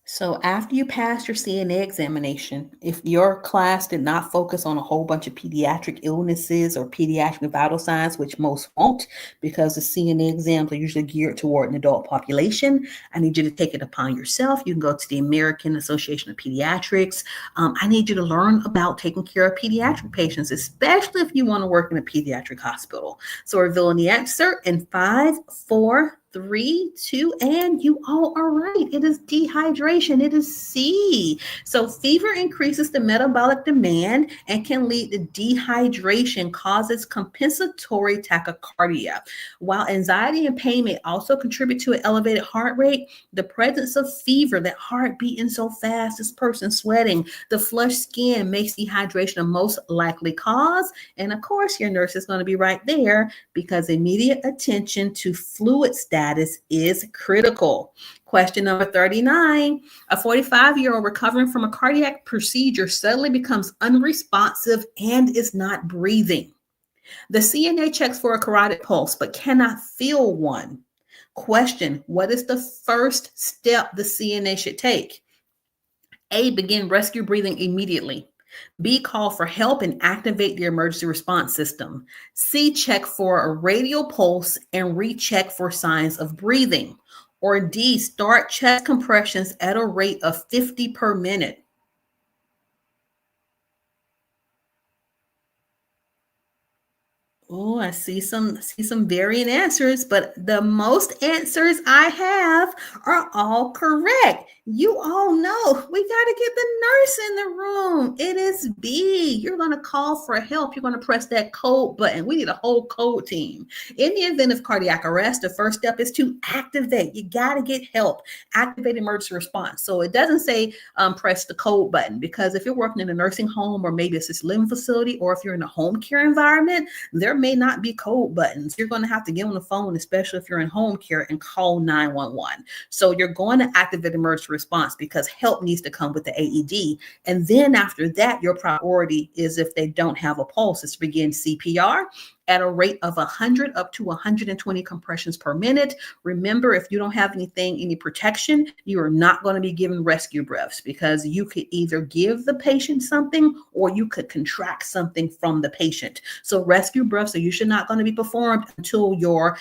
So after you pass your CNA examination, if your class did not focus on a whole bunch of pediatric illnesses or pediatric vital signs, which most won't, because the CNA exams are usually geared toward an adult population, I need you to take it upon yourself. You can go to the American Association of Pediatrics. I need you to learn about taking care of pediatric patients, especially if you want to work in a pediatric hospital. So revealing the answer in 5, 4, 3, 2, and you all are right. It is dehydration. It is C. So fever increases the metabolic demand and can lead to dehydration, causes compensatory tachycardia. While anxiety and pain may also contribute to an elevated heart rate, the presence of fever, that heart beating so fast, this person sweating, the flushed skin makes dehydration a most likely cause. And of course, your nurse is going to be right there because immediate attention to fluid status is critical. Question number 39. A 45-year-old recovering from a cardiac procedure suddenly becomes unresponsive and is not breathing. The CNA checks for a carotid pulse but cannot feel one. Question: what is the first step the CNA should take? A, begin rescue breathing immediately. B, call for help and activate the emergency response system. C, check for a radial pulse and recheck for signs of breathing. Or D, start chest compressions at a rate of 50 per minute. Oh, I see some varying answers, but the most answers I have are all correct. You all know we got to get the nurse in the room. It is B. You're going to call for help. You're going to press that code button. We need a whole code team. In the event of cardiac arrest, the first step is to activate. You got to get help. Activate emergency response. So it doesn't say press the code button, because if you're working in a nursing home or maybe assisted living facility, or if you're in a home care environment, there may not be code buttons. You're going to have to get on the phone, especially if you're in home care, and call 911. So you're going to activate emergency response because help needs to come with the AED. And then after that, your priority is, if they don't have a pulse, is to begin CPR at a rate of 100 up to 120 compressions per minute. Remember, if you don't have any protection, you are not going to be given rescue breaths, because you could either give the patient something or you could contract something from the patient. So rescue breaths are usually not going to be performed until your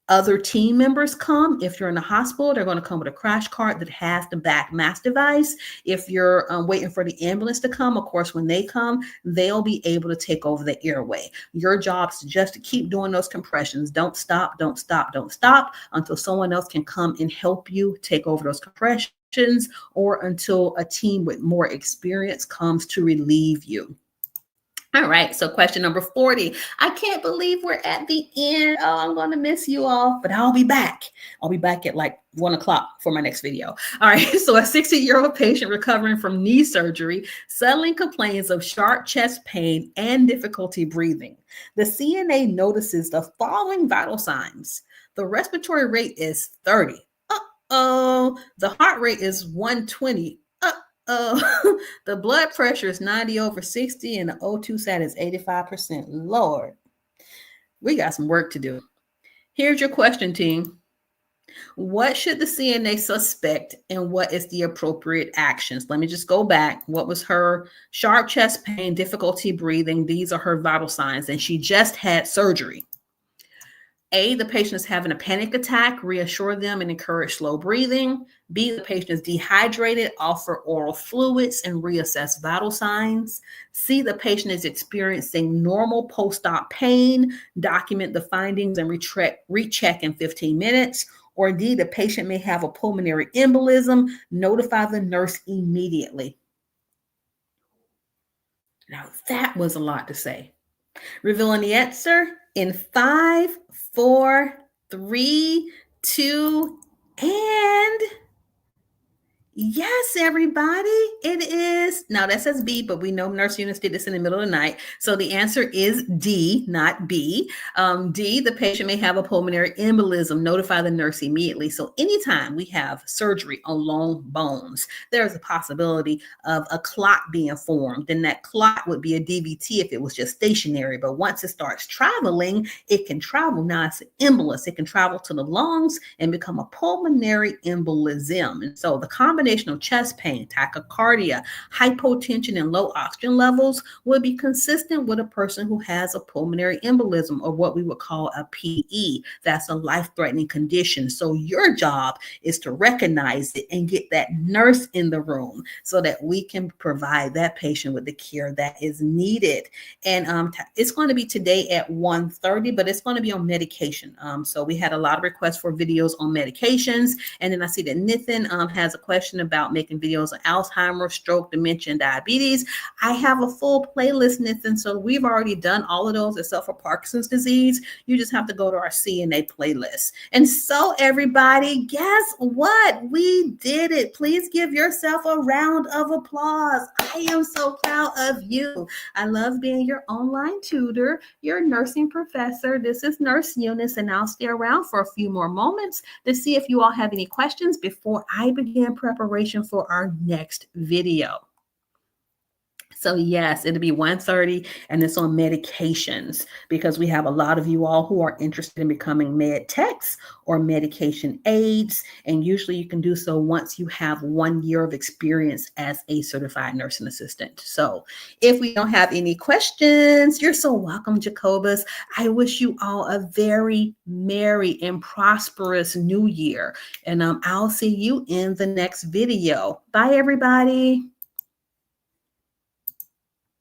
other team members come. If you're in the hospital, they're going to come with a crash cart that has the back mask device. If you're waiting for the ambulance to come, of course, when they come, they'll be able to take over the airway. Your job is just to keep doing those compressions. Don't stop, don't stop, don't stop until someone else can come and help you take over those compressions, or until a team with more experience comes to relieve you. All right, so question number 40. I can't believe we're at the end. Oh, I'm going to miss you all, but I'll be back. I'll be back at like 1 o'clock for my next video. All right, so a 60-year-old patient recovering from knee surgery suddenly complains of sharp chest pain and difficulty breathing. The CNA notices the following vital signs. The respiratory rate is 30. Uh-oh. The heart rate is 120. The blood pressure is 90/60 and the O2 sat is 85%. Lord, we got some work to do. Here's your question, team. What should the CNA suspect and what is the appropriate actions? Let me just go back. What was her sharp chest pain, difficulty breathing? These are her vital signs, and she just had surgery. A, the patient is having a panic attack, reassure them and encourage slow breathing. B, the patient is dehydrated, offer oral fluids and reassess vital signs. C, the patient is experiencing normal post-op pain, document the findings and recheck in 15 minutes. Or D, the patient may have a pulmonary embolism, notify the nurse immediately. Now that was a lot to say. Revealing the answer in 5, 4, 3, 2, and yes, everybody, it is. Now that says B, but we know nurse units did this in the middle of the night. So the answer is D, not B. D, the patient may have a pulmonary embolism. Notify the nurse immediately. So anytime we have surgery on long bones, there's a possibility of a clot being formed. And that clot would be a DVT if it was just stationary. But once it starts traveling, it can travel. Now it's an embolus. It can travel to the lungs and become a pulmonary embolism. And so the combination of chest pain, tachycardia, hypotension, and low oxygen levels would be consistent with a person who has a pulmonary embolism, or what we would call a PE. That's a life-threatening condition. So your job is to recognize it and get that nurse in the room so that we can provide that patient with the care that is needed. And it's going to be today at 1:30, but it's going to be on medication. So we had a lot of requests for videos on medications. And then I see that Nathan has a question about making videos on Alzheimer's, stroke, dementia, and diabetes. I have a full playlist, Nathan, so we've already done all of those except for Parkinson's disease. You just have to go to our CNA playlist. And so everybody, guess what? We did it. Please give yourself a round of applause. I am so proud of you. I love being your online tutor, your nursing professor. This is Nurse Eunice, and I'll stay around for a few more moments to see if you all have any questions before I begin preparation for our next video. So yes, it'll be 1:30, and it's on medications, because we have a lot of you all who are interested in becoming med techs or medication aides. And usually you can do so once you have 1 year of experience as a certified nursing assistant. So if we don't have any questions, you're so welcome, Jacobus. I wish you all a very merry and prosperous new year. And I'll see you in the next video. Bye, everybody.